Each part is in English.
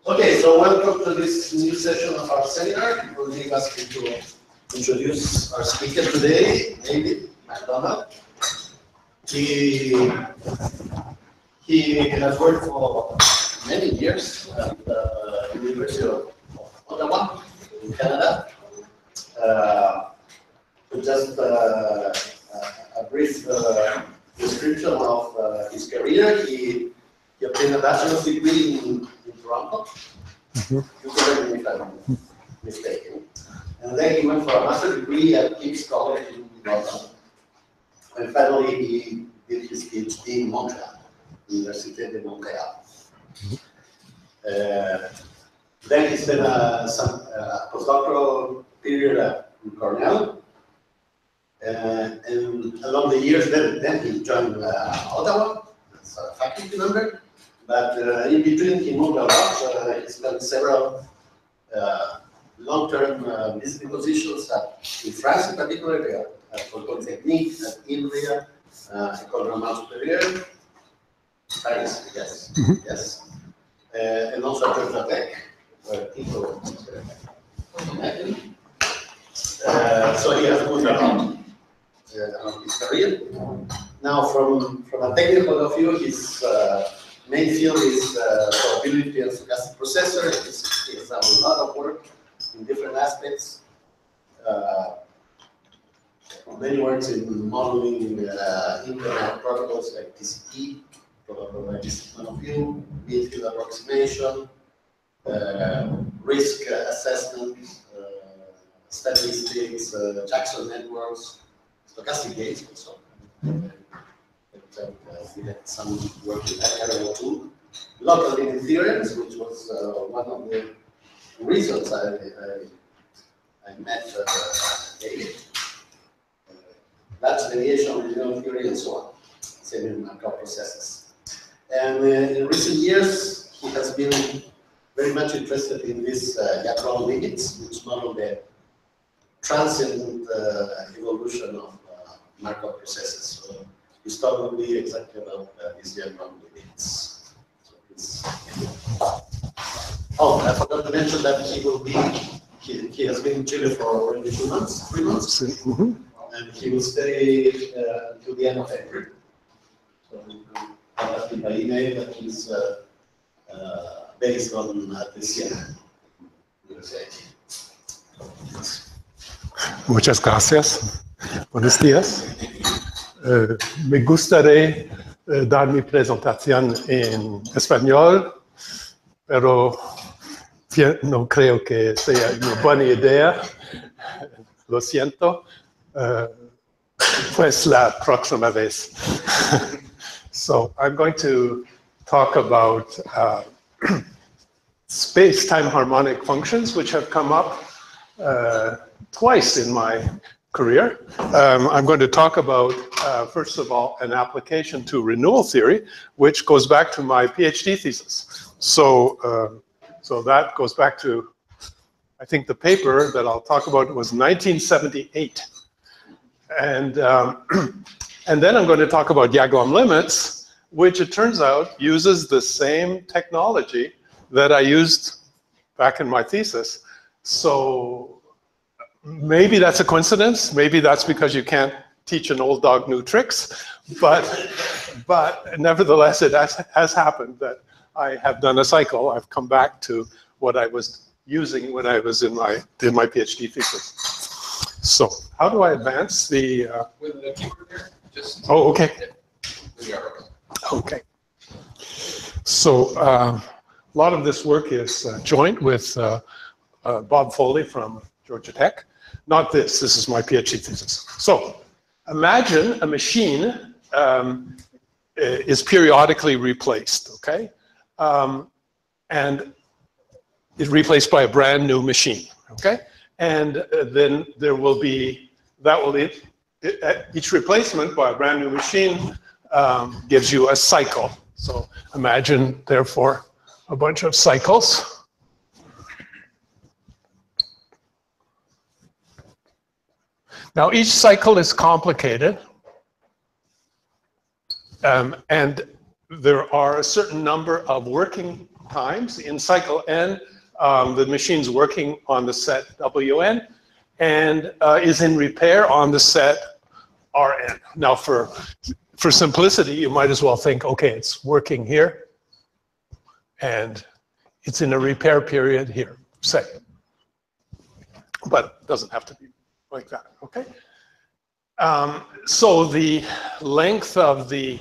Okay, so welcome to this new session of our seminar. We'll leave us to introduce our speaker today, David McDonald. He has worked for many years at the University of Ottawa in Canada. Just a brief description of his career. He obtained a bachelor's degree in Toronto. You correct me if I'm mistaken. And then he went for a master's degree at King's College in Yaglom. And finally, he did his PhD in Montreal, Université de Montréal. Then he spent some postdoctoral period in Cornell. And along the years, then he joined Ottawa as a faculty member. But in between, he moved a lot. He spent several long-term visiting positions in France, in particular, at Polytechnique, at IIIO, École Normale Supérieure, Paris, yes, yes, and also at Georgia Tech, where people. So he has moved around his career. Now, from a technical point of view, his main field is probability and stochastic processor. He has done a lot of work in different aspects. Many works in modeling internet protocols like TCP, probabilistic point of view, field approximation, risk assessment, statistics, Jackson networks, stochastic gates also. We had some work in that area too. Local limit theorems, which was one of the reasons I met David. Large variation, renewal theory, and so on. Same in microprocessors. And in recent years, he has been very much interested in these Yaglom limits, which model the transient evolution of microprocessors. So his talk will be exactly about these Yaglom limits. So I forgot to mention that he has been in Chile for already 3 months. And he will stay until the end of April. So I have him by email that he's based on the Siena University. Muchas gracias. Buenos días. Me gustaría dar mi presentación en español, pero no creo que sea una buena idea. Lo siento. Pues la próxima vez. So I'm going to talk about space-time harmonic functions, which have come up twice in my career. I'm going to talk about, first of all, an application to renewal theory, which goes back to my PhD thesis. So that goes back to, I think the paper that I'll talk about was 1978. And then I'm going to talk about Yaglom limits, which it turns out uses the same technology that I used back in my thesis. So maybe that's a coincidence. Maybe that's because you can't teach an old dog new tricks. But nevertheless, it has happened that I have done a cycle. I've come back to what I was using when I was in my PhD thesis. So how do I advance the? With the keyboard there, just. Oh, okay. Yeah. Okay. So a lot of this work is joint with Bob Foley from Georgia Tech. Not this. This is my PhD thesis. So imagine a machine is periodically replaced. Okay, and is replaced by a brand new machine. Okay. And then there will be, each replacement by a brand new machine gives you a cycle. So imagine, therefore, a bunch of cycles. Now, each cycle is complicated. And there are a certain number of working times. In cycle n, the machine's working on the set Wn and is in repair on the set Rn. Now, for simplicity, you might as well think, okay, it's working here and it's in a repair period here, say. But it doesn't have to be like that, okay? So the length of the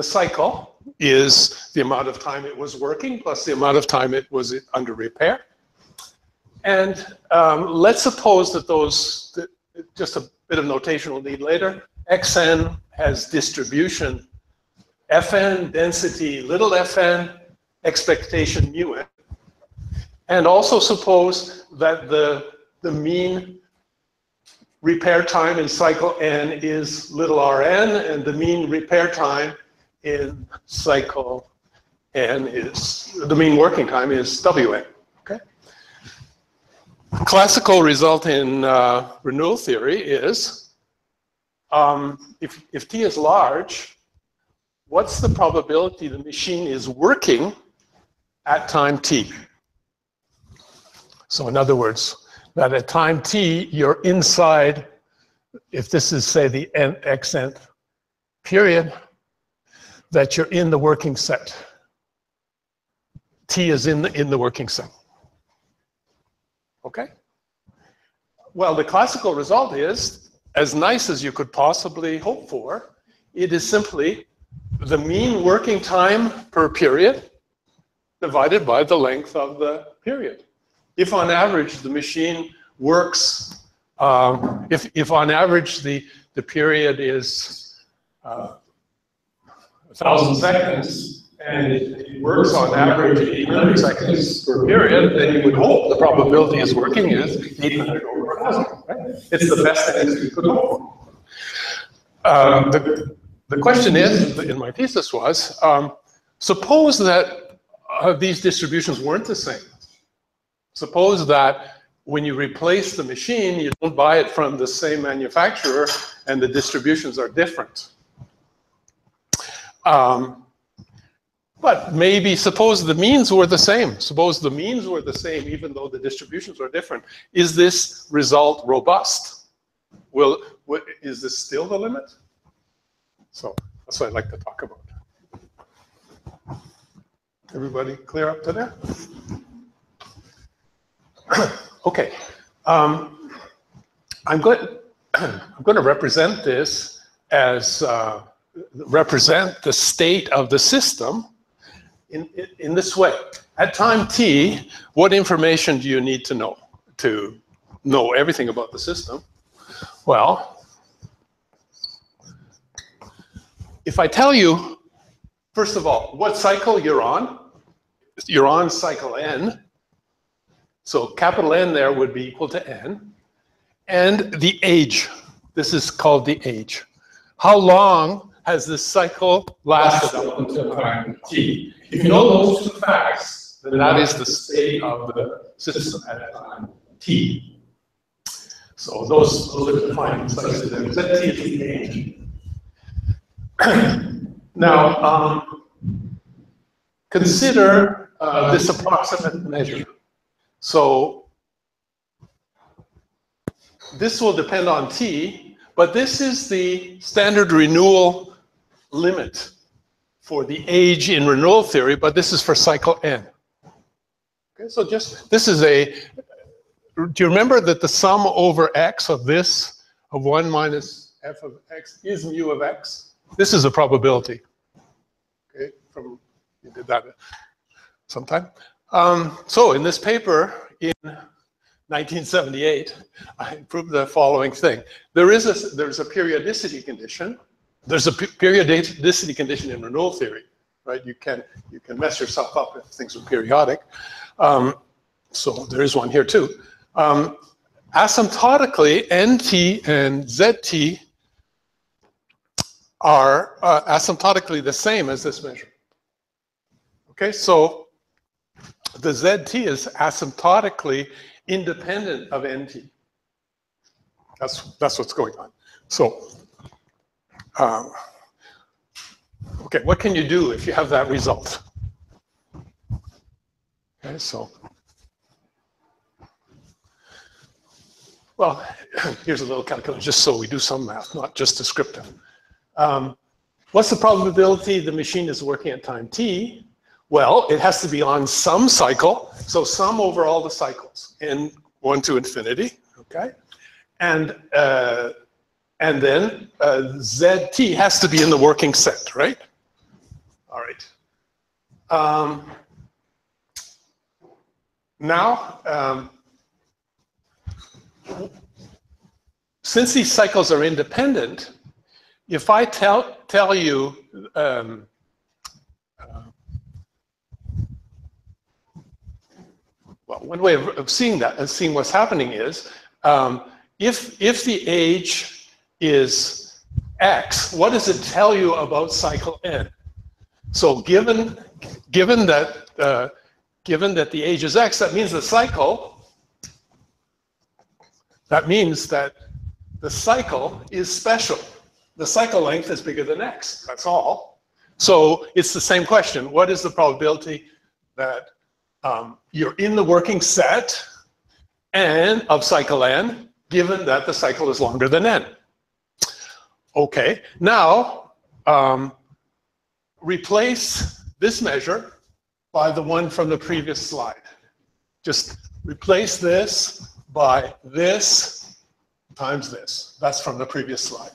cycle is the amount of time it was working plus the amount of time it was under repair. And let's suppose that just a bit of notation we'll need later, xn has distribution fn, density little fn, expectation mu n. And also suppose that the mean repair time in cycle n is little rn, and the mean repair time in cycle n is, the mean working time is wn, okay? Classical result in renewal theory is, if t is large, what's the probability the machine is working at time t? So in other words, that at time t, you're inside, if this is, say, the xnth period, that you're in the working set. T is in the working set. Okay? Well, the classical result is, as nice as you could possibly hope for, it is simply the mean working time per period divided by the length of the period. If on average the machine works, if on average the period is 1,000 seconds and it works on average 800 seconds per period, then you would hope the probability is working is 800 over 1,000. Right? It's the best thing you could hope for. The question is, in my thesis was, suppose that these distributions weren't the same. Suppose that when you replace the machine, you don't buy it from the same manufacturer and the distributions are different. But maybe suppose the means were the same. Suppose the means were the same even though the distributions are different. Is this result robust? Is this still the limit? So that's what I'd like to talk about. Everybody clear up to there? Okay, I'm going to represent this as represent the state of the system in this way. At time t, what information do you need to know everything about the system? Well, if I tell you, first of all, what cycle you're on cycle n. So capital N there would be equal to n. And the age, this is called the age. How long has this cycle lasted up until time t? If you know those two facts, then that is the state of the system at time t. So those are defined precisely there. That t is the age. Now, consider this approximate measure. So this will depend on t, but this is the standard renewal limit for the age in renewal theory, but this is for cycle n. Okay, so this is do you remember that the sum over x of this, of 1 minus f of x, is mu of x? This is a probability. Okay, you did that sometime. So in this paper in 1978, I proved the following thing. There's a periodicity condition. There's a periodicity condition in renewal theory, right? You can mess yourself up if things are periodic. So there is one here too. Asymptotically, nt and zt are asymptotically the same as this measure. Okay, so the zt is asymptotically independent of nt. That's what's going on. So, okay, what can you do if you have that result? Okay, so, well, here's a little calculator, just so we do some math, not just descriptive. What's the probability the machine is working at time t? Well, it has to be on some cycle, so sum over all the cycles, n 1 to infinity, okay? And then zt has to be in the working set, right? All right. Now, since these cycles are independent, if I tell you, well, one way of seeing that and seeing what's happening is, if the age is x, what does it tell you about cycle n? So given that the age is x, that means the cycle. That means that the cycle is special. The cycle length is bigger than x. That's all. So it's the same question. What is the probability that you're in the working set and of cycle n, given that the cycle is longer than n? Okay. Now, replace this measure by the one from the previous slide. Just replace this by this times this. That's from the previous slide.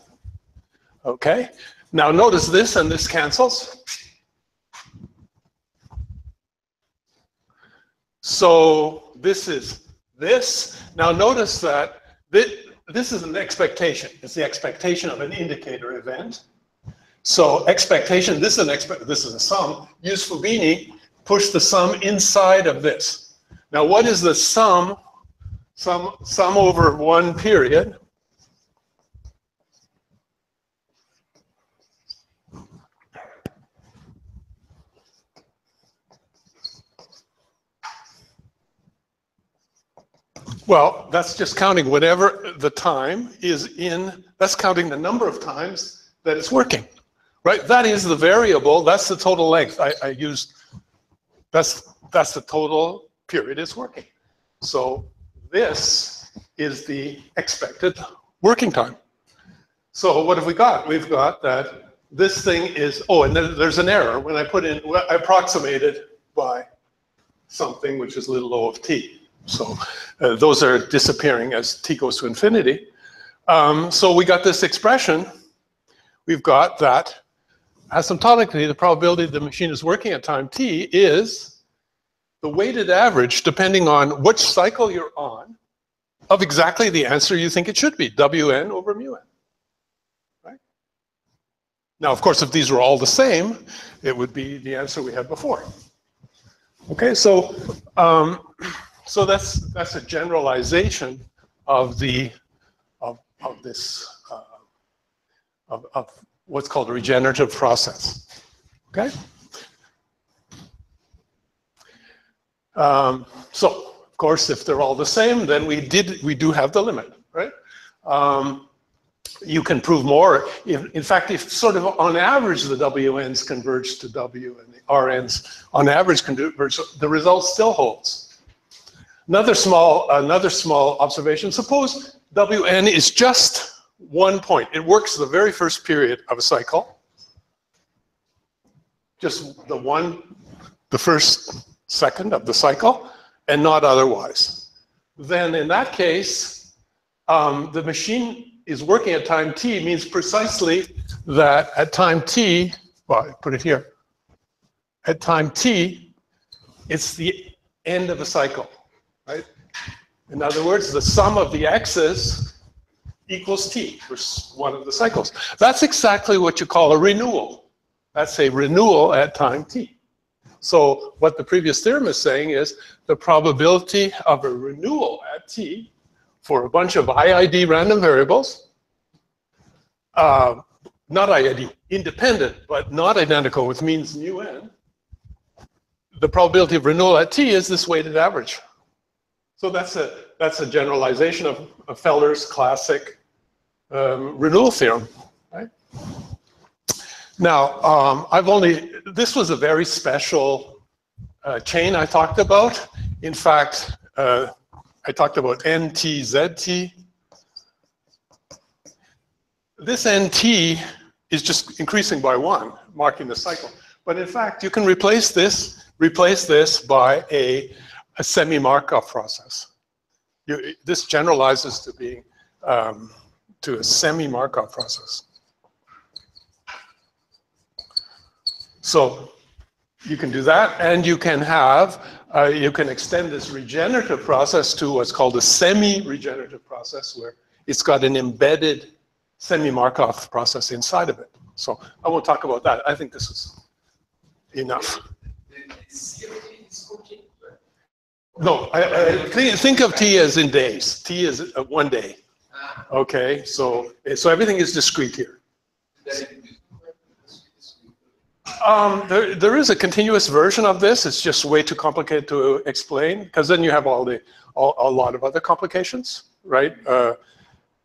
Okay? Now notice this and this cancels. So this is this. Now notice that this is an expectation. It's the expectation of an indicator event. So expectation, this is a sum. Use Fubini, push the sum inside of this. Now what is the sum over one period? Well, that's just counting whatever the time is in, that's counting the number of times that it's working, right? That is the variable, that's the total length I used, that's the total period it's working. So this is the expected working time. So what have we got? We've got that this thing is, oh, and then there's an error. When I put in, I approximated by something which is little o of t. So those are disappearing as t goes to infinity. So we got this expression. We've got that asymptotically, the probability the machine is working at time t is the weighted average, depending on which cycle you're on, of exactly the answer you think it should be, Wn over mu n. Right? Now, of course, if these were all the same, it would be the answer we had before. Okay, so that's a generalization of what's called a regenerative process. Okay. So of course, if they're all the same, then we do have the limit, right? You can prove more. In fact, if sort of on average the WNs converge to W and the RNs on average converge, the result still holds. Another small observation, suppose Wn is just 1 point. It works the very first period of a cycle. Just the first second of the cycle, and not otherwise. Then in that case, the machine is working at time t means precisely that at time t, well, I put it here, at time t, it's the end of a cycle, right? In other words, the sum of the x's equals t for one of the cycles. That's exactly what you call a renewal. That's a renewal at time t. So what the previous theorem is saying is the probability of a renewal at t for a bunch of IID random variables, not IID, independent, but not identical with means mu n, the probability of renewal at t is this weighted average. So that's a generalization of Felder's classic renewal theorem, right? Now, this was a very special chain I talked about. In fact, I talked about NT, ZT. This NT is just increasing by 1, marking the cycle. But in fact, you can replace this by a semi-Markov process. This generalizes to being to a semi-Markov process. So you can do that, and you can have, you can extend this regenerative process to what's called a semi-regenerative process, where it's got an embedded semi-Markov process inside of it. So I won't talk about that. I think this is enough. No, think of T as in days. T is 1 day. Okay, so everything is discrete here. There is a continuous version of this. It's just way too complicated to explain, because then you have a lot of other complications, right?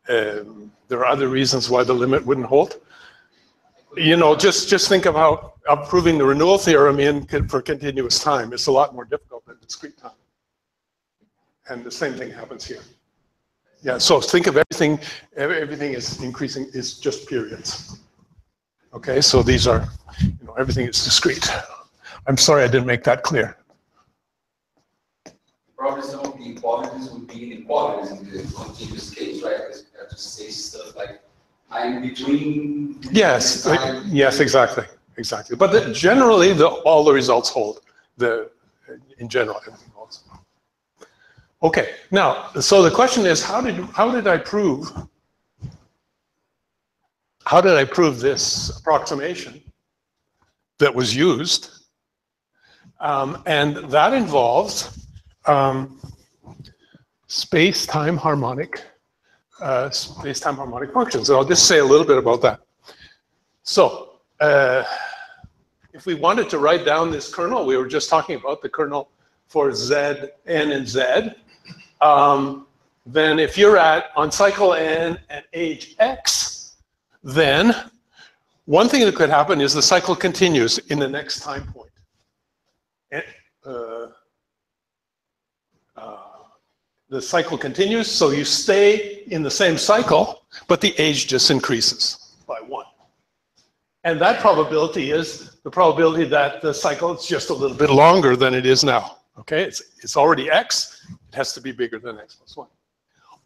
There are other reasons why the limit wouldn't hold. You know, just think of proving the renewal theorem for continuous time. It's a lot more difficult than discrete time. And the same thing happens here. Yeah, so think of everything is increasing, is just periods. Okay, so these are, you know, everything is discrete. I'm sorry I didn't make that clear. Probably some of the inequalities would be inequalities in the continuous case, right? Because you have to say stuff like time between. Yes, yes, exactly. But generally, all the results hold. In general, everything holds. Okay, now, so the question is, how did I prove this approximation that was used? And that involves space-time harmonic functions. And I'll just say a little bit about that. So if we wanted to write down this kernel, we were just talking about the kernel for Z, N, and Z. Then if you're on cycle N at age X, then one thing that could happen is the cycle continues in the next time point. And, the cycle continues, so you stay in the same cycle, but the age just increases by 1. And that probability is the probability that the cycle is just a little bit longer than it is now. Okay, it's already X, it has to be bigger than X plus 1.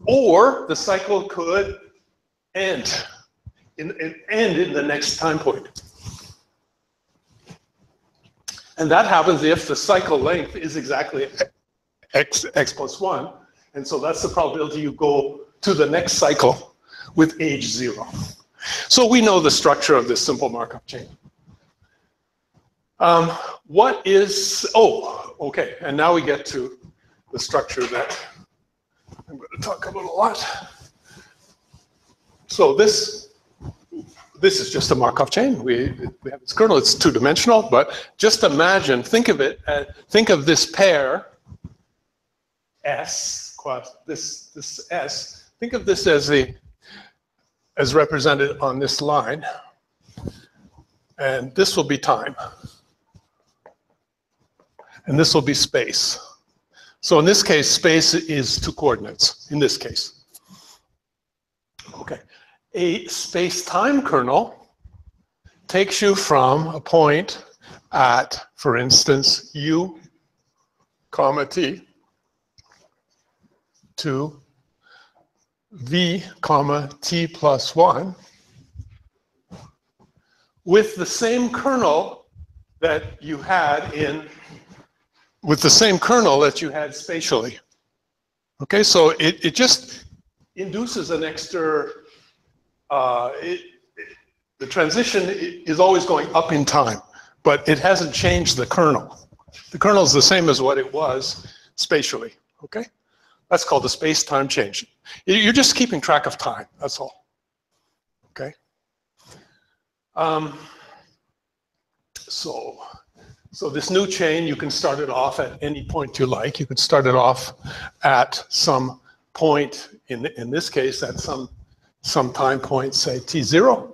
Or the cycle could end in the next time point. And that happens if the cycle length is exactly X plus 1. And so that's the probability you go to the next cycle with age 0. So we know the structure of this simple Markov chain. Okay, and now we get to the structure that I'm going to talk about a lot. So this is just a Markov chain. We have this kernel. It's 2-dimensional, but just imagine, think of this pair S, this S. Think of this as represented on this line, and this will be time, and this will be space. So in this case, space is 2 coordinates. In this case, okay. A space-time kernel takes you from a point at, for instance, U, comma, T, to V, comma, T plus 1 with the same kernel that you had spatially. Okay, so it just induces an extra, the transition is always going up in time, but it hasn't changed the kernel. The kernel is the same as what it was spatially, okay? That's called the space-time change. You're just keeping track of time, that's all, okay? So this new chain, you can start it off at any point you like. You could start it off at some point, in this case, at some time point, say T0,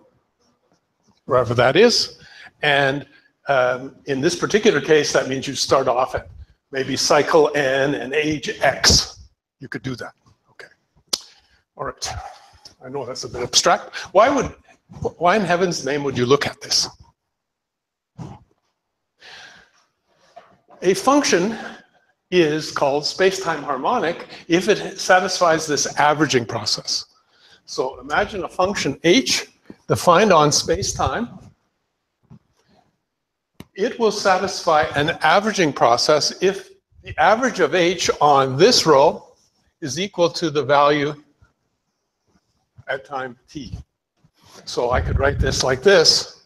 wherever that is. And In this particular case, that means you start off at maybe cycle n and age x. You could do that. Okay. All right. I know that's a bit abstract. Why in heaven's name would you look at this? A function is called spacetime harmonic if it satisfies this averaging process. So imagine a function h defined on spacetime. It will satisfy an averaging process if the average of h on this row is equal to the value at time t. So I could write this like this.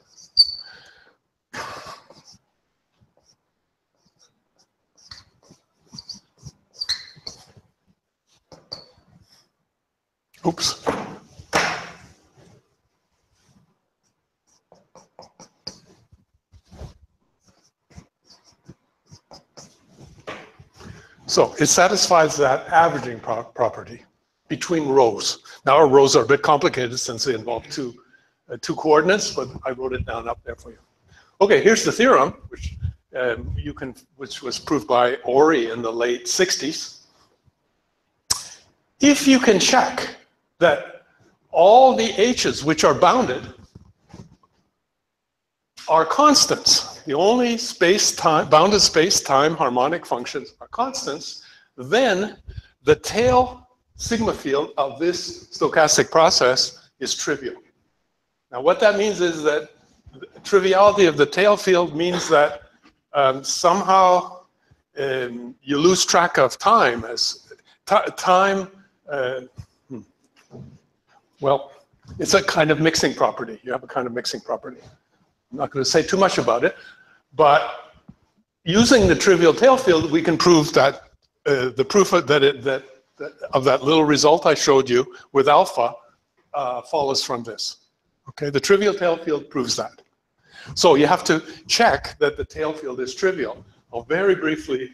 Oops. So it satisfies that averaging property between rows. Now our rows are a bit complicated since they involve two coordinates, but I wrote it down up there for you. Okay, here's the theorem, which was proved by Ori in the late 60s. If you can check that all the h's which are bounded are constants, the only bounded space-time harmonic functions are constants, then the tail sigma field of this stochastic process is trivial. Now what that means is that the triviality of the tail field means that somehow you lose track of time as time. Well, it's a kind of mixing property. You have a kind of mixing property. I'm not going to say too much about it, but using the trivial tail field, we can prove that the proof of that little result I showed you with alpha follows from this. Okay, the trivial tail field proves that. So you have to check that the tail field is trivial. I'll very briefly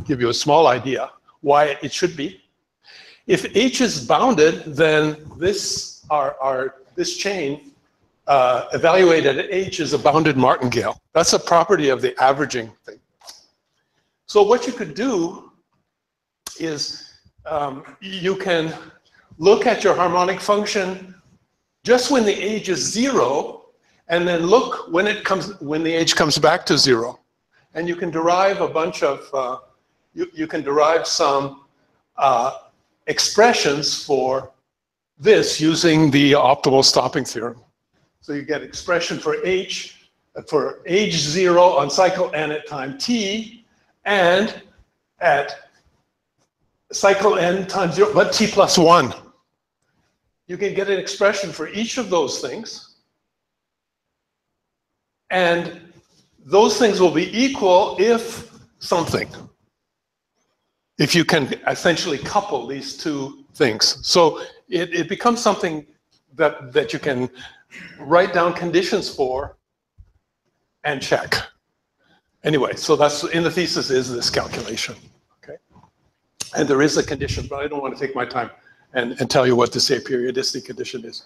give you a small idea why it should be. If H is bounded, then this chain evaluated at H is a bounded martingale. That's a property of the averaging thing. So what you could do is you can look at your harmonic function just when the age is 0, and then look when the age comes back to 0, and you can derive a bunch of you can derive some expressions for this using the optimal stopping theorem. So you get expression for age 0 on cycle n at time t, and at cycle n times 0, but t plus 1. You can get an expression for each of those things, and those things will be equal if something. If you can essentially couple these two things. So it becomes something that you can write down conditions for and check. Anyway, so that's in the thesis is this calculation, okay? And there is a condition, but I don't want to take my time and tell you what this aperiodicity condition is.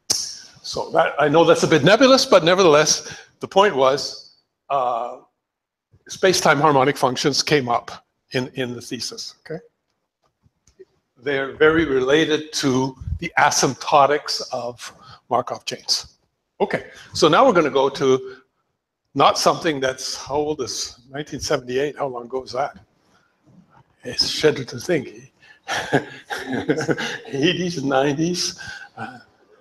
So that, I know that's a bit nebulous, but nevertheless, the point was space-time harmonic functions came up in the thesis, okay? They're very related to the asymptotics of Markov chains. Okay, so now we're going to go to not something that's, how old is 1978? How long ago is that? It's shudder to think. 80s, 90s,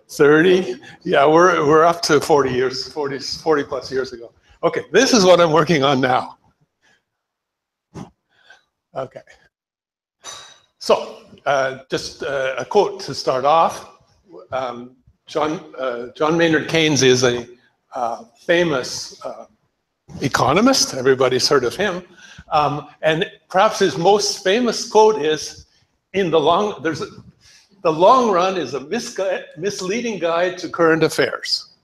30. Yeah, we're up to 40 years, 40 plus years ago. Okay, this is what I'm working on now. Okay. So, just a quote to start off. John Maynard Keynes is a famous economist. Everybody's heard of him. And perhaps his most famous quote is, the long run is a misleading guide to current affairs.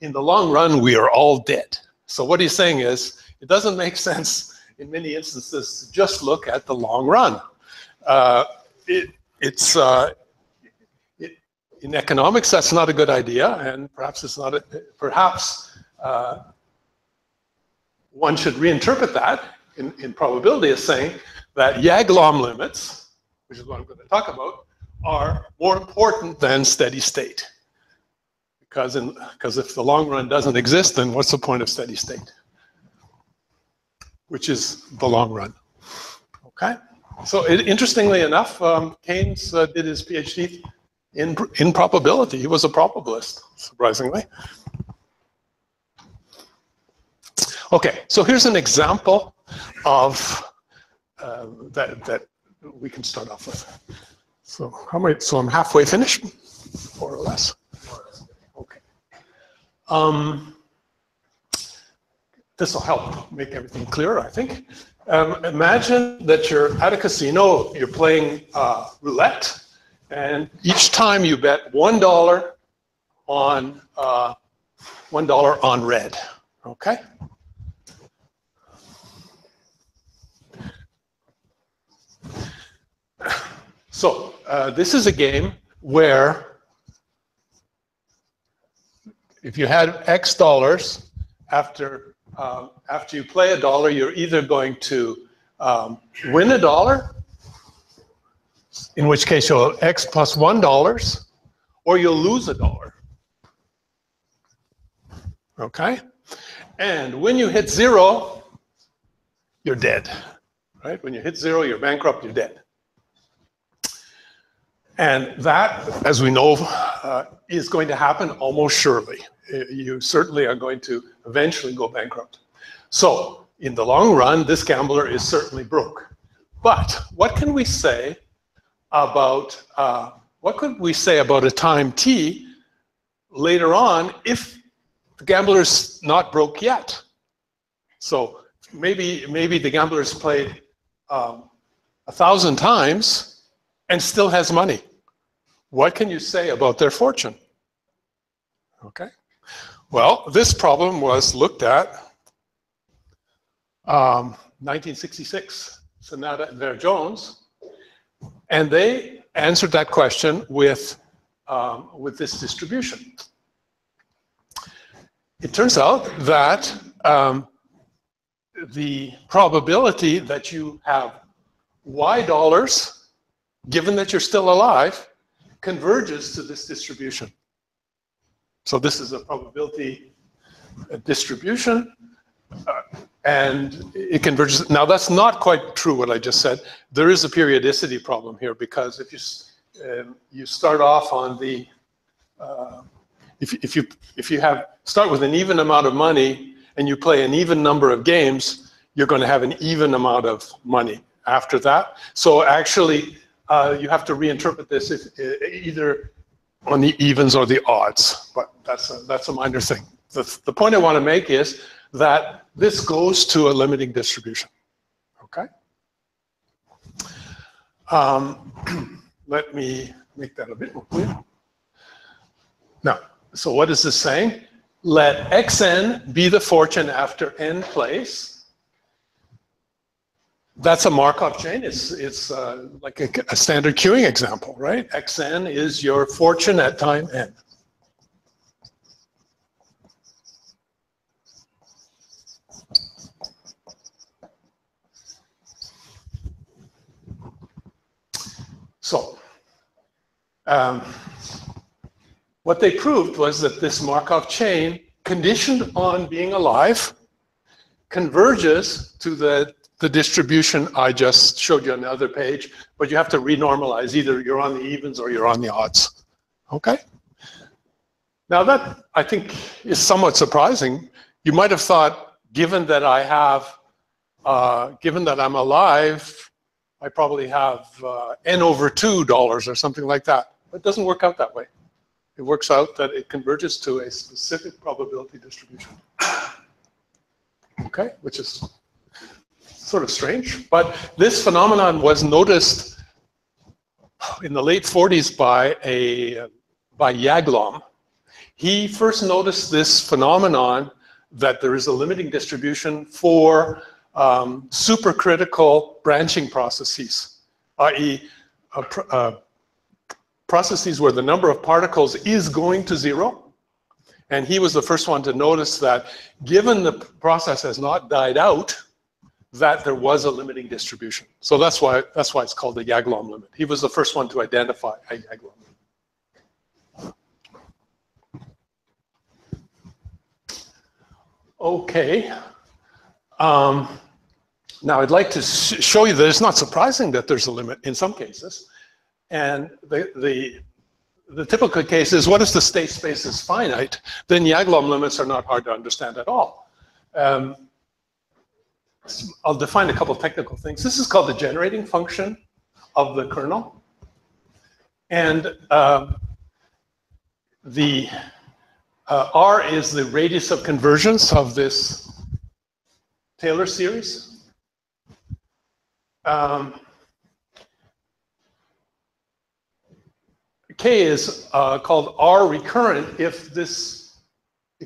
In the long run, we are all dead. So what he's saying is, it doesn't make sense in many instances to just look at the long run. In economics, that's not a good idea, and perhaps it's not. Perhaps one should reinterpret that in probability as saying that Yaglom limits, which is what I'm going to talk about, are more important than steady state. Because if the long run doesn't exist, then what's the point of steady state? Which is the long run. Okay? So interestingly enough, Keynes did his PhD in probability. He was a probabilist, surprisingly. Okay, so here's an example of that we can start off with. So so I'm halfway finished, more or less. Okay. This will help make everything clearer, I think. Imagine that you're at a casino, you're playing roulette, and each time you bet $1 on $1 on red. Okay. So this is a game where if you had X dollars, after you play $1, you're either going to win $1, in which case you'll have X plus $1, or you'll lose $1. Okay? And when you hit 0, you're dead. Right? When you hit 0, you're bankrupt, you're dead. And that, as we know, is going to happen almost surely. You certainly are going to eventually go bankrupt. So, in the long run, this gambler is certainly broke. But what can we say about a time t later on if the gambler's not broke yet? So maybe the gambler's played 1,000 times and still has money. What can you say about their fortune? Okay. Well, this problem was looked at 1966, Sonata and Ver-Jones, and they answered that question with this distribution. It turns out that the probability that you have Y dollars, given that you're still alive, converges to this distribution. So this is a probability distribution, and it converges. Now that's not quite true what I just said. There is a periodicity problem here, because if you start off on the if you start with an even amount of money and you play an even number of games, you're going to have an even amount of money after that. So actually, you have to reinterpret this either on the evens or the odds, but that's a minor thing. The point I want to make is that this goes to a limiting distribution. Okay. Let me make that a bit more clear. Now, so what is this saying? Let xn be the fortune after n plays. That's a Markov chain. It's like a standard queuing example, right? xn is your fortune at time n. So, what they proved was that this Markov chain, conditioned on being alive, converges to the distribution I just showed you on the other page, but you have to renormalize. Either you're on the evens or you're on the odds. Okay? Now that, I think, is somewhat surprising. You might have thought, given that I'm alive, I probably have n over $2 or something like that. But it doesn't work out that way. It works out that it converges to a specific probability distribution. Okay, which is sort of strange. But this phenomenon was noticed in the late 40s by Yaglom. He first noticed this phenomenon that there is a limiting distribution for supercritical branching processes, i.e. processes where the number of particles is going to 0, And he was the first one to notice that given the process has not died out, that there was a limiting distribution. So that's why it's called the Yaglom limit. He was the first one to identify a Yaglom limit. Okay. Now I'd like to show you that it's not surprising that there's a limit in some cases. And the typical case is, what if the state space is finite? Then Yaglom limits are not hard to understand at all. I'll define a couple of technical things. This is called the generating function of the kernel. And the R is the radius of convergence of this Taylor series. K is called R recurrent if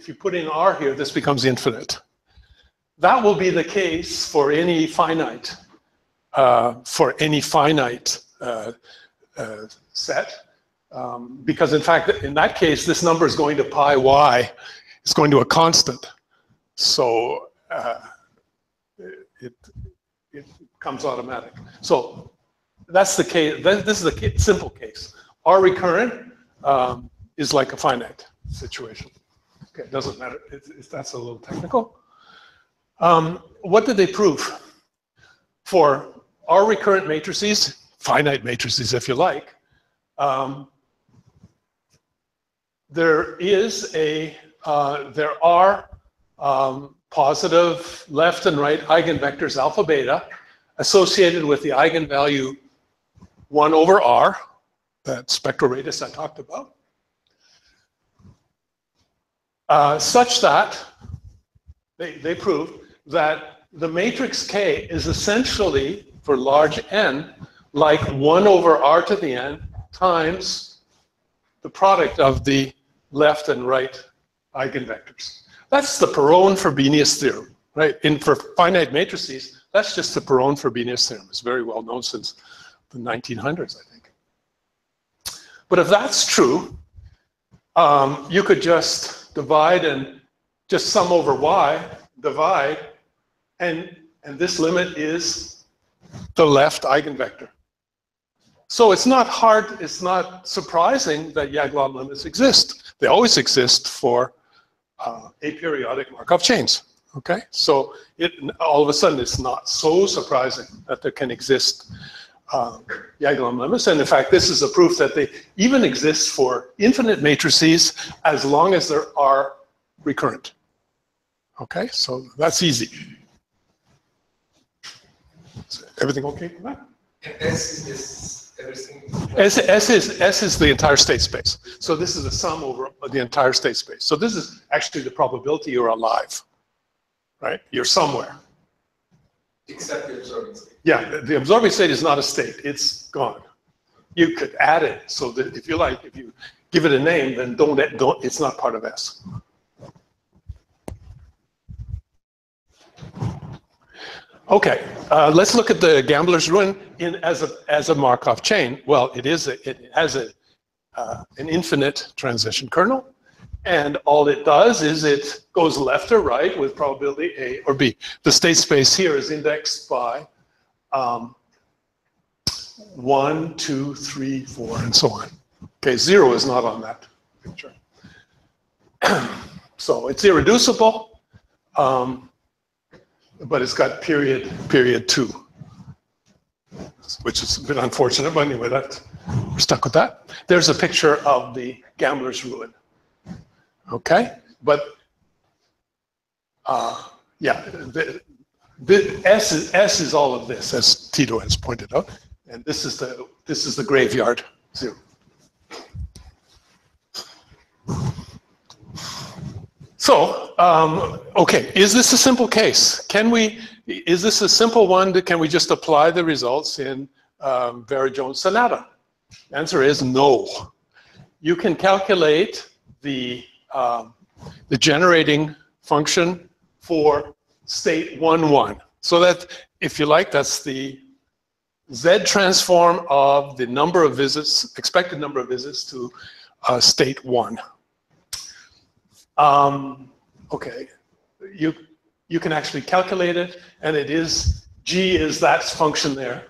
you put in R here, this becomes infinite. That will be the case for any finite set. Because in fact, in that case, this number is going to pi y. It's going to a constant. So it comes automatic. So that's the case. This is the simple case. R recurrent is like a finite situation. Okay, it doesn't matter. That's a little technical. What did they prove? For R recurrent matrices, finite matrices if you like, there are positive left and right eigenvectors alpha beta associated with the eigenvalue 1 over R, that spectral radius I talked about, such that they proved that the matrix K is essentially, for large N, like 1 over R to the N times the product of the left and right eigenvectors. That's the Perron-Frobenius theorem, right? For finite matrices, that's just the Perron-Frobenius theorem. It's very well known since the 1900s, I think. But if that's true, you could just divide and just sum over y, divide, and this limit is the left eigenvector. So it's not hard, it's not surprising that Yaglom limits exist. They always exist for aperiodic Markov chains, okay? So all of a sudden it's not so surprising that there can exist Yaglom limits. And in fact, this is a proof that they even exist for infinite matrices as long as there are recurrent. Okay, so that's easy. Is everything okay with that? S is everything. S is the entire state space. So this is the sum over the entire state space. So this is actually the probability you're alive, right? You're somewhere. Except the absorbing state. Yeah, the absorbing state is not a state, it's gone. You could add it so that if you like, if you give it a name, then don't it's not part of S. Okay, let's look at the gambler's ruin as a Markov chain. Well, it has an infinite transition kernel, and all it does is it goes left or right with probability A or B. The state space here is indexed by 1, 2, 3, 4, and so on. Okay, 0 is not on that picture. So it's irreducible. But it's got period 2, which is a bit unfortunate, but anyway, we're stuck with that. There's a picture of the gambler's ruin. Okay, but yeah, the S is all of this, as Tito has pointed out, and this is the graveyard 0. So, okay, is this a simple case? Is this a simple one can we just apply the results in Vera-Jones Sonata? The answer is no. You can calculate the generating function for state 1, 1. So that, if you like, that's the Z transform of the number of visits, expected number of visits to state 1. Okay, you can actually calculate it, and it is, G is that function there,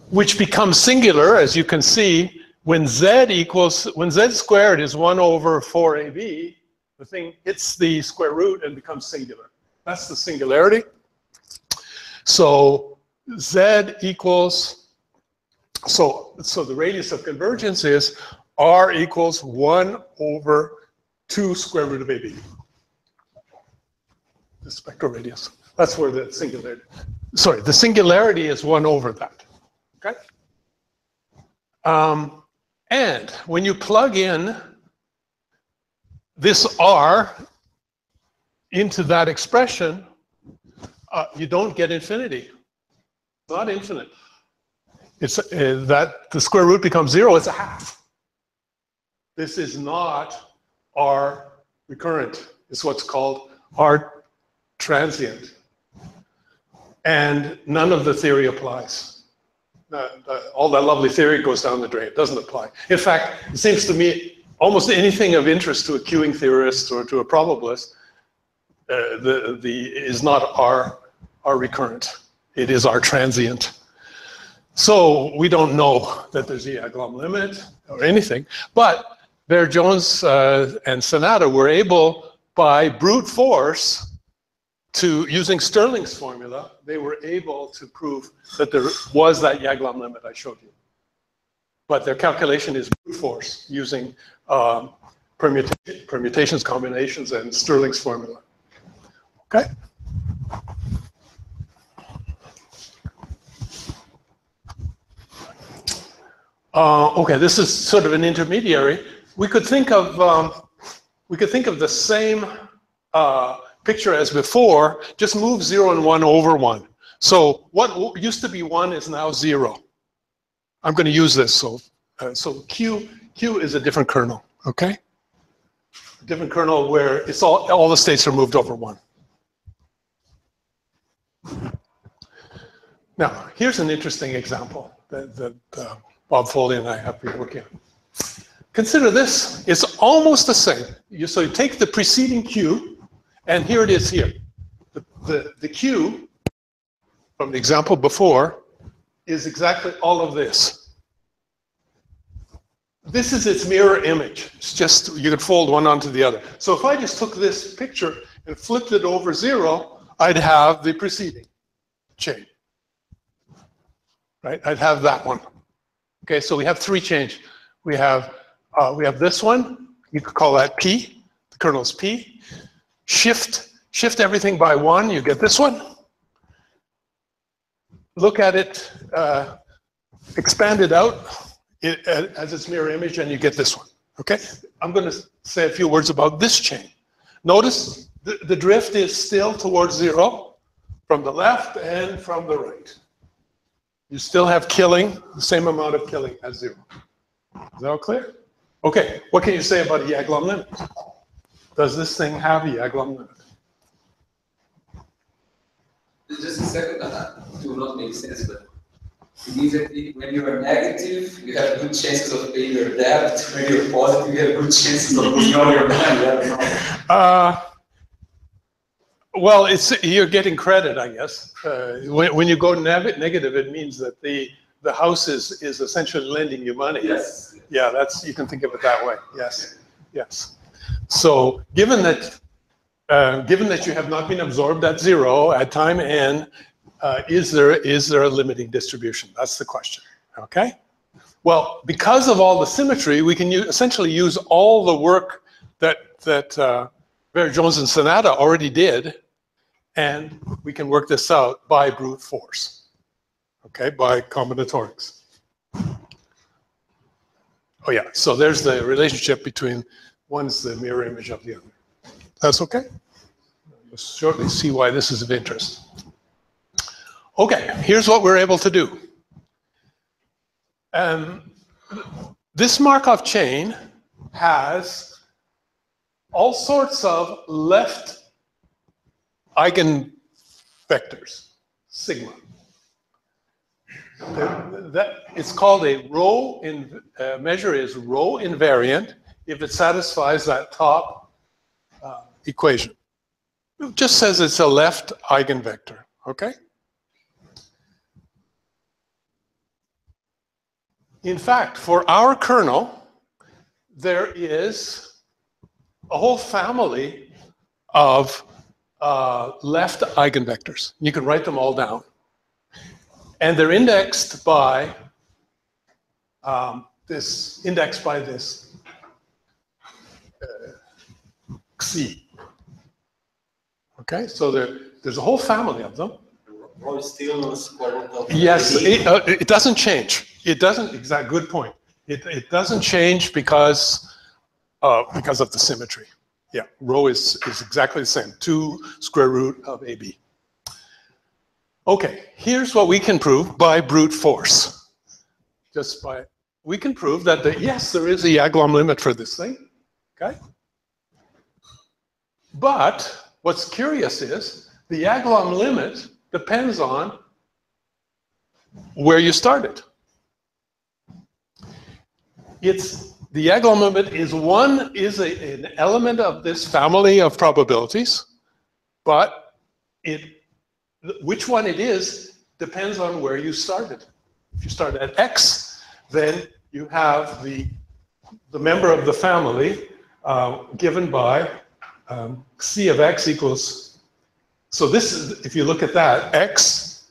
which becomes singular, as you can see, when Z squared is 1 over 4AB, the thing hits the square root and becomes singular. That's the singularity. So Z equals, so the radius of convergence is R equals 1 over 2 square root of AB. The spectral radius. That's where the singularity, sorry, the singularity is 1 over that. Okay? And when you plug in this R into that expression, you don't get infinity. It's not infinite. It's that the square root becomes 0, it's a half. This is not R recurrent. It's what's called R transient. And none of the theory applies. All that lovely theory goes down the drain. It doesn't apply. In fact, it seems to me almost anything of interest to a queuing theorist or to a probabilist is not R recurrent. It is R transient. So we don't know that there's a Yaglom limit or anything, but Baer-Jones and Sonata were able, by brute force, to, using Stirling's formula, they were able to prove that there was that Yaglom limit I showed you. But their calculation is brute force, using permutations, combinations, and Stirling's formula. Okay? Okay, this is sort of an intermediary. We could think of the same picture as before, just move 0 and 1 over 1. So what used to be 1 is now 0. I'm going to use this. So Q is a different kernel, okay? A different kernel where it's all the states are moved over 1. Now, here's an interesting example that Bob Foley and I have been working on. Consider this. It's almost the same. So you take the preceding Q, and here it is here. The Q from the example before is exactly all of this. This is its mirror image. It's just, you could fold one onto the other. So if I just took this picture and flipped it over 0, I'd have the preceding chain. Right? I'd have that one. Okay, so we have 3 chains. We have this one. You could call that P. The kernel's P. Shift everything by 1, you get this one. Look at it, expand it out as its mirror image, and you get this one. Okay? I'm going to say a few words about this chain. Notice the drift is still towards 0 from the left and from the right. You still have killing, the same amount of killing as 0. Is that all clear? Okay, what can you say about a Yaglom limit? Does this thing have a Yaglom limit? Just a second, that will not make sense, but immediately when you are negative, you have good chances of paying your debt. When you're positive, you have good chances of paying all your money. Well, you're getting credit, I guess. When you go negative, it means that the house is essentially lending you money. Yes. Yeah, you can think of it that way. Yes. Yes. So given that you have not been absorbed at 0 at time n, is there a limiting distribution? That's the question. Okay. Well, because of all the symmetry, we can essentially use all the work that Baer-Jones and Sonata already did, and we can work this out by brute force. Okay, by combinatorics. Oh yeah, so there's the relationship between one's the mirror image of the other. That's okay? We'll shortly see why this is of interest. Okay, here's what we're able to do. This Markov chain has all sorts of left eigenvectors, sigma. It's called a rho measure is rho invariant if it satisfies that top equation. It just says it's a left eigenvector, okay? In fact, for our kernel, there is a whole family of left eigenvectors. You can write them all down. And they're indexed by this Xi. Okay, so there's a whole family of them. Rho is still square root of Yes, it doesn't change. It doesn't, exact, good point. It doesn't change because of the symmetry. Yeah, rho is exactly the same, 2 square root of AB. Okay, here's what we can prove by brute force. We can prove that, yes, there is a Yaglom limit for this thing, okay? But what's curious is the Yaglom limit depends on where you started. The Yaglom limit is an element of this family of probabilities, but which one it is depends on where you started. If you start at X, then you have the member of the family given by C of X equals, so this is, if you look at that, X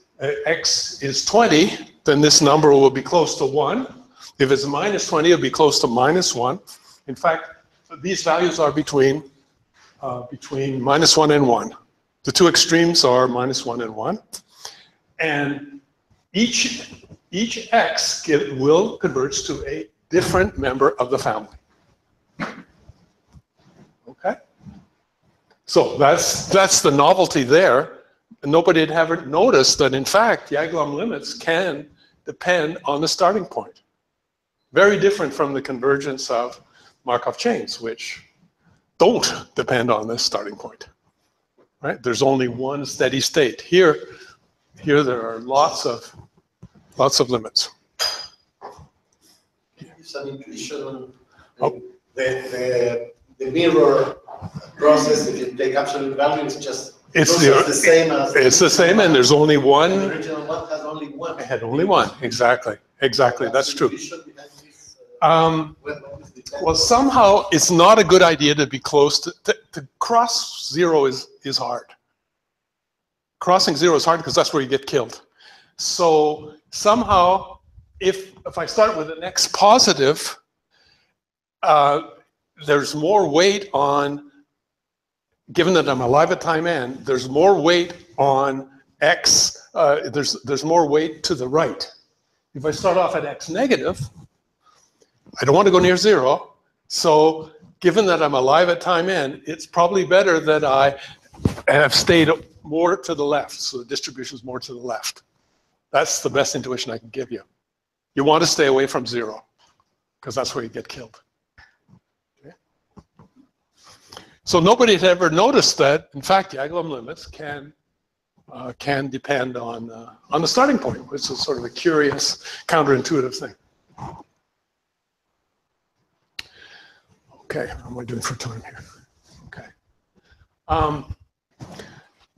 is 20, then this number will be close to 1. If it's minus 20, it'll be close to minus 1. In fact, these values are between minus 1 and 1. The two extremes are minus 1 and 1. And each X will converge to a different member of the family. Okay? So that's the novelty there. And nobody had ever noticed that, in fact, Yaglom limits can depend on the starting point. Very different from the convergence of Markov chains, which don't depend on this starting point. Right? There's only one steady state. Here there are lots of limits. It's an intuition. The mirror process, if you take absolute value, it's just the same as. It's the same, and there's only one. The original one has only one. It had only one. Exactly. That's true. Well, somehow it's not a good idea to be close to cross zero is hard. Crossing zero is hard because that's where you get killed. So somehow, if I start with an X positive, there's more weight on, given that I'm alive at time n, there's more weight on X, there's more weight to the right. If I start off at X negative, I don't want to go near zero. So given that I'm alive at time n, it's probably better that I have stayed more to the left. So the distribution is more to the left. That's the best intuition I can give you. You want to stay away from zero because that's where you get killed. Okay. So nobody had ever noticed that, in fact, Yaglom limits can depend on the starting point, which is sort of a curious, counterintuitive thing. Okay, how am I doing for time here? Okay.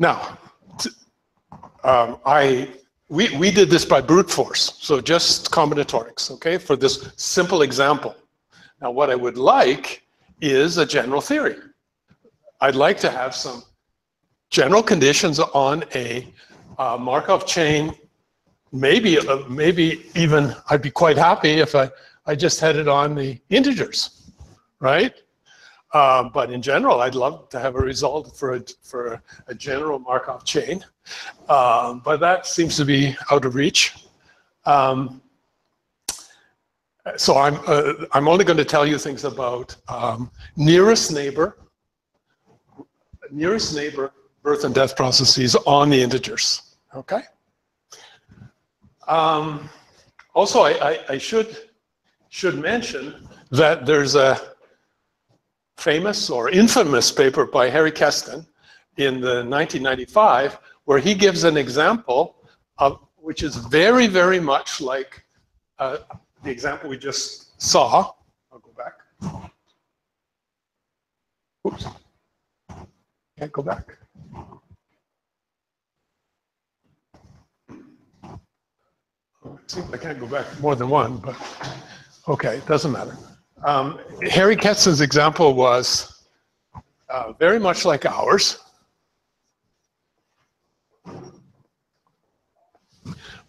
Now, we did this by brute force, so just combinatorics, okay, for this simple example. Now, what I would like is a general theory. I'd like to have some general conditions on a Markov chain. Maybe even I'd be quite happy if I just had it on the integers. Right? But in general, I'd love to have a result for a general Markov chain. But that seems to be out of reach. So I'm only going to tell you things about nearest neighbor birth and death processes on the integers. Okay? Also, I should mention that there's a famous or infamous paper by Harry Keston in the 1995 where he gives an example of which is very, very much like the example we just saw. I'll go back. Oops. Can't go back. It seems I can't go back more than one, but okay, it doesn't matter. Harry Ketzen's example was very much like ours,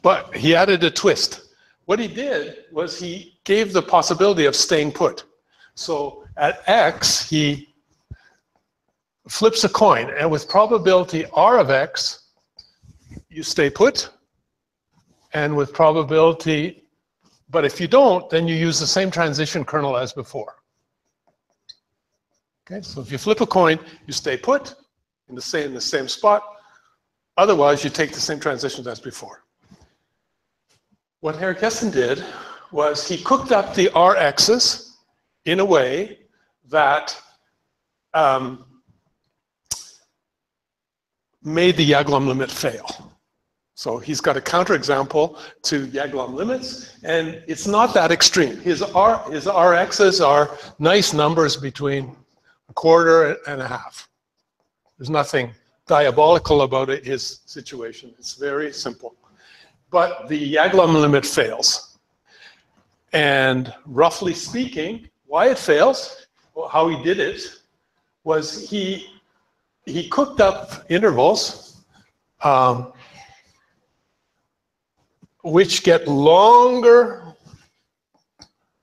but he added a twist. What he did was he gave the possibility of staying put. So at x, he flips a coin, and with probability r of x, you stay put, and with probability, but if you don't, then you use the same transition kernel as before. Okay, so if you flip a coin, you stay put in the same spot. Otherwise, you take the same transitions as before. What Harry Kesten did was he cooked up the Rx's in a way that made the Yaglom limit fail. So he's got a counterexample to Yaglom limits, and it's not that extreme. His Rx's are nice numbers between 1/4 and 1/2. There's nothing diabolical about it, his situation. It's very simple. But the Yaglom limit fails. And roughly speaking, why it fails, well, how he did it, was he cooked up intervals which get longer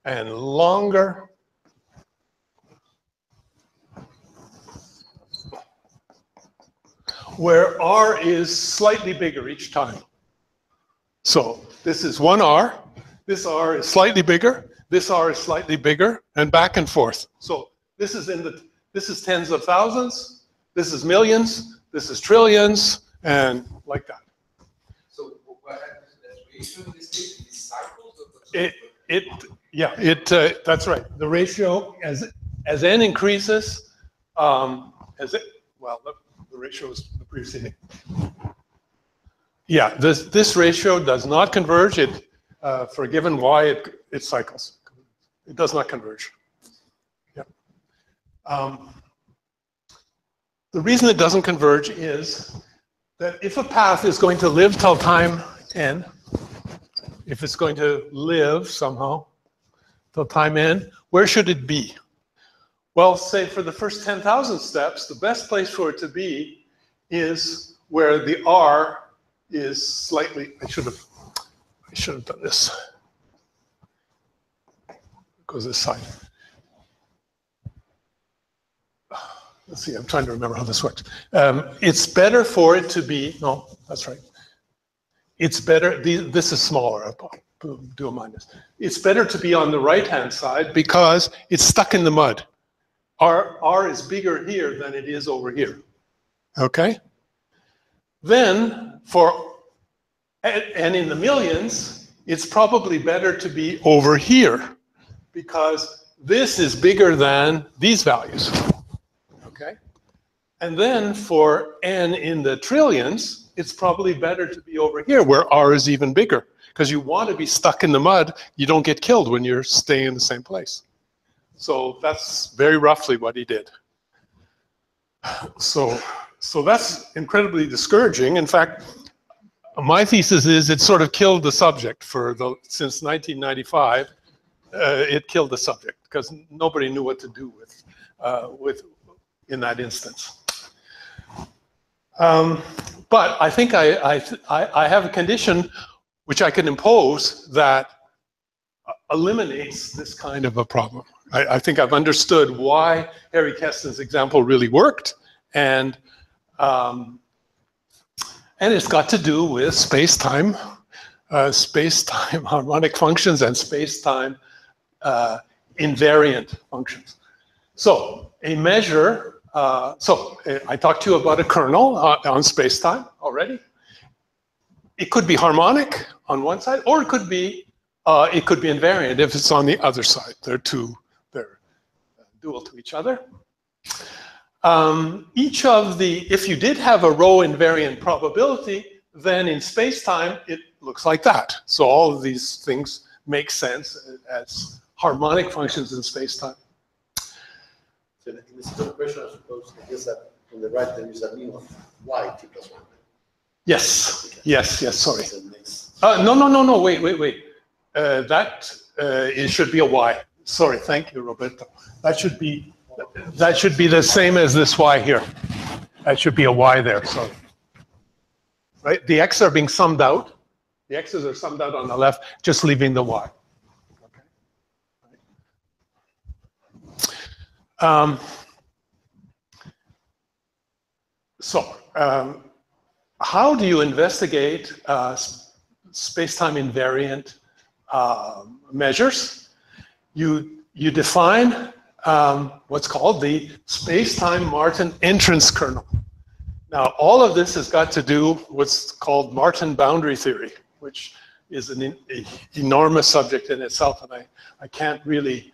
and longer where R is slightly bigger each time. So this is one R, this R is slightly bigger, this R is slightly bigger, and back and forth. So this is tens of thousands, this is millions, this is trillions, and like that. So what happens to that ratio in this case? It cycles? That's right. The ratio as n increases, the ratio is the preceding. Yeah, this ratio does not converge. For a given y, it cycles. It does not converge. Yeah. The reason it doesn't converge is that if a path is going to live till time n, if it's going to live somehow till time n, where should it be? Well, say for the first 10,000 steps, the best place for it to be is where the R is slightly, I should have done this. It goes this side. Let's see, I'm trying to remember how this works. It's better for it to be, no, that's right. It's better, this is smaller, I'll do a minus. It's better to be on the right-hand side because it's stuck in the mud. R is bigger here than it is over here, okay? Then for n in the millions, it's probably better to be over here because this is bigger than these values, okay? And then for n in the trillions, it's probably better to be over here where R is even bigger because you want to be stuck in the mud. You don't get killed when you're staying in the same place. So that's very roughly what he did. So that's incredibly discouraging. In fact, my thesis is it sort of killed the subject since 1995. It killed the subject because nobody knew what to do with in that instance. But I think I have a condition which I can impose that eliminates this kind of a problem. I think I've understood why Harry Kesten's example really worked, and it's got to do with space-time harmonic functions and space-time invariant functions. So a measure, I talked to you about a kernel on space-time already. It could be harmonic on one side, or it could be invariant if it's on the other side. They're dual to each other. If you did have a row invariant probability, then in space-time, it looks like that. So all of these things make sense as harmonic functions in space-time. So in the system equation, I suppose, I guess that on the right there is a mean of y t plus 1. Yes, yes, yes, sorry. So next. No, wait. It should be a y. Sorry, thank you, Roberto. That should be the same as this y here. That should be a y there, sorry. Right, the x's are being summed out. The x's are summed out on the left, just leaving the y. Okay. How do you investigate space-time invariant measures? You define what's called the space-time Martin entrance kernel. Now, all of this has got to do with what's called Martin boundary theory, which is an enormous subject in itself, and I can't really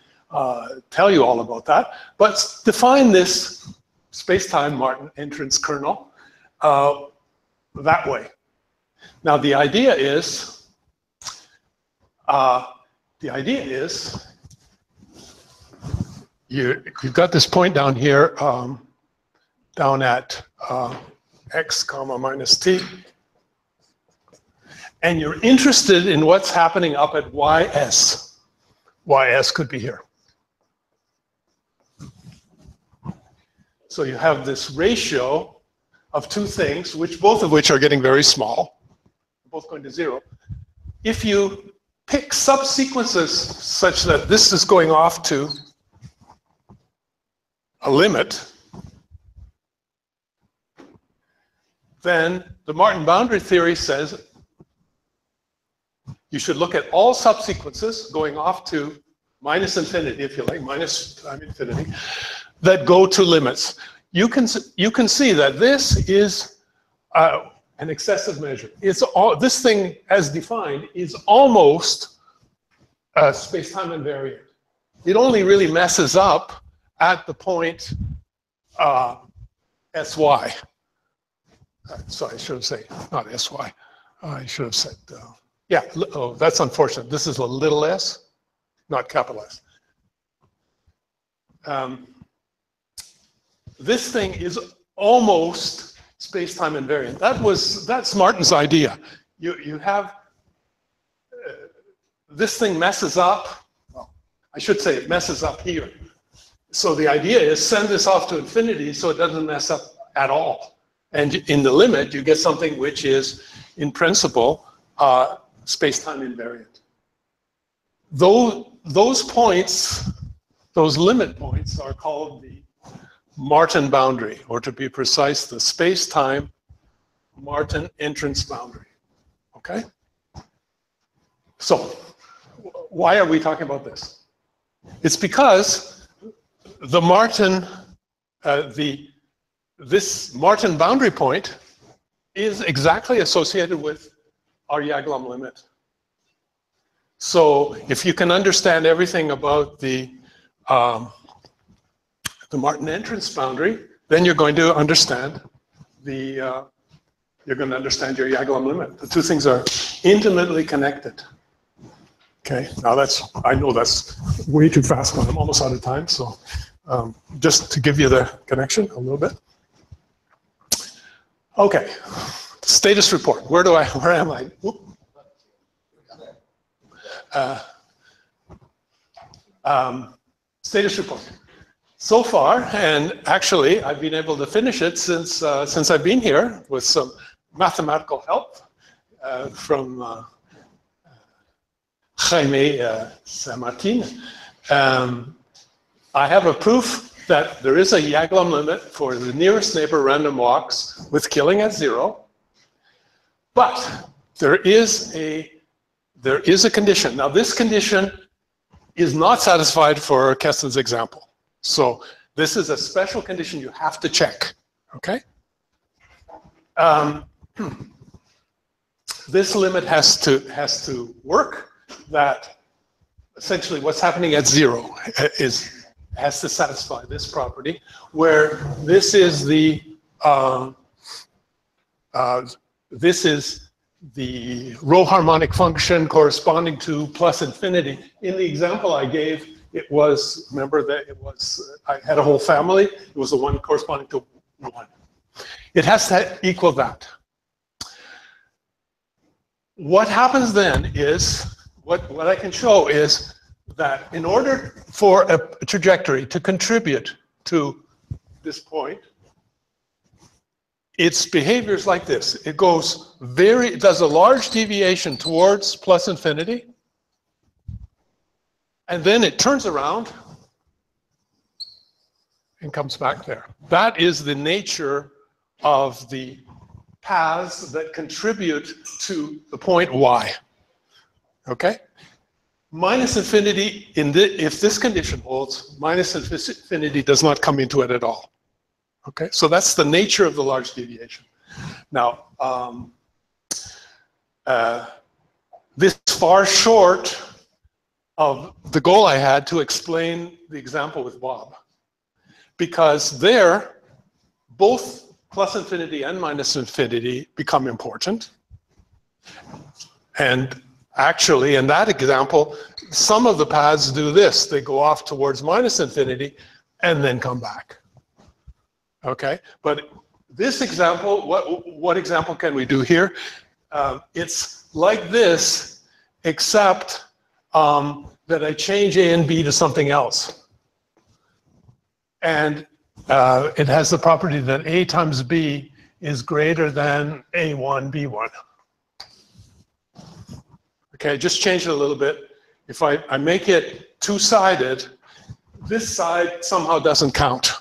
tell you all about that. But define this space-time Martin entrance kernel that way. Now, the idea is you've got this point down here, down at x comma minus t, and you're interested in what's happening up at ys. Ys could be here. So you have this ratio of two things, both of which are getting very small, both going to 0. If you pick subsequences such that this is going off to a limit, then the Martin boundary theory says you should look at all subsequences going off to minus infinity, if you like, minus time infinity, that go to limits. You can see that this is an excessive measure. This thing, as defined, is almost space-time invariant. It only really messes up at the point sy. Sorry, I should have said not sy. I should have said yeah. Oh, that's unfortunate. This is a little s, not capital S. This thing is almost space-time invariant. That's Martin's idea. You have this thing messes up. Well, I should say it messes up here. So the idea is send this off to infinity so it doesn't mess up at all. And in the limit, you get something which is, in principle, space-time invariant. Those points, those limit points, are called the Martin boundary, or to be precise, the space-time Martin entrance boundary. Okay? So, why are we talking about this? It's because the Martin, this Martin boundary point is exactly associated with our Yaglom limit. So if you can understand everything about the Martin entrance boundary, then you're going to understand your Yaglom limit. The two things are intimately connected. Okay, now I know that's way too fast, but I'm almost out of time, so just to give you the connection a little bit. Okay, status report. Where am I? Status report. So far, and actually I've been able to finish it since I've been here with some mathematical help from Jaime San Martin. I have a proof that there is a Yaglom limit for the nearest neighbor random walks with killing at 0, but there is a condition. Now this condition is not satisfied for Keston's example. So this is a special condition you have to check, okay? This limit has to work, that essentially what's happening at 0 has to satisfy this property, where this is the row harmonic function corresponding to plus infinity. In the example I gave, it was, remember that it was, I had a whole family, it was the one corresponding to 1. It has to equal that. What happens then is, what I can show is that in order for a trajectory to contribute to this point, its behavior is like this. It goes it does a large deviation towards plus infinity, and then it turns around and comes back there. That is the nature of the paths that contribute to the point y. Okay? Minus infinity, if this condition holds, minus infinity does not come into it at all. Okay? So that's the nature of the large deviation. Now, this far short of the goal I had to explain the example with Bob. Because there, both plus infinity and minus infinity become important. And actually, in that example, some of the paths do this. They go off towards minus infinity and then come back. Okay? But this example, what example can we do here? It's like this, except that I change A and B to something else. And it has the property that A times B is greater than A1, B1. Okay, just change it a little bit. If I make it two-sided, this side somehow doesn't count.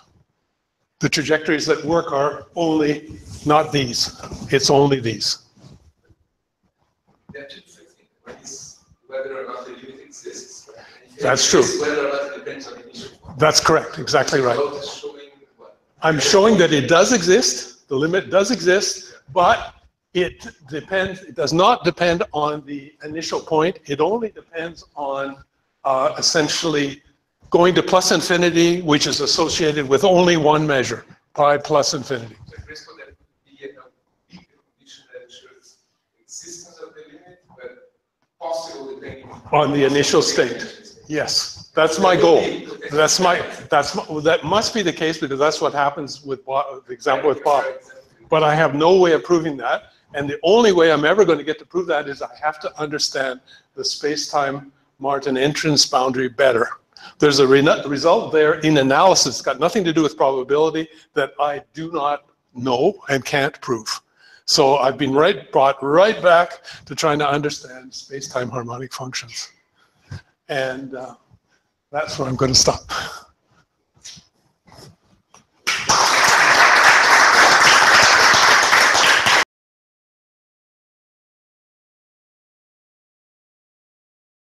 The trajectories that work are only, not these. It's only these. Whether or not the limit exists. That's true. Whether or not it depends on the initial point. That's correct, exactly right. I'm showing that it does exist, the limit does exist, but it does not depend on the initial point. It only depends on essentially going to plus infinity, which is associated with only one measure, pi plus infinity. On the initial state, yes, that's my goal. That must be the case because that's what happens with Bob, the example with Bob. But I have no way of proving that, and the only way I'm ever going to get to prove that is I have to understand the space-time Martin entrance boundary better. There's a result there in analysis. It's got nothing to do with probability that I do not know and can't prove. So I've been brought right back to trying to understand space-time harmonic functions. And that's where I'm going to stop.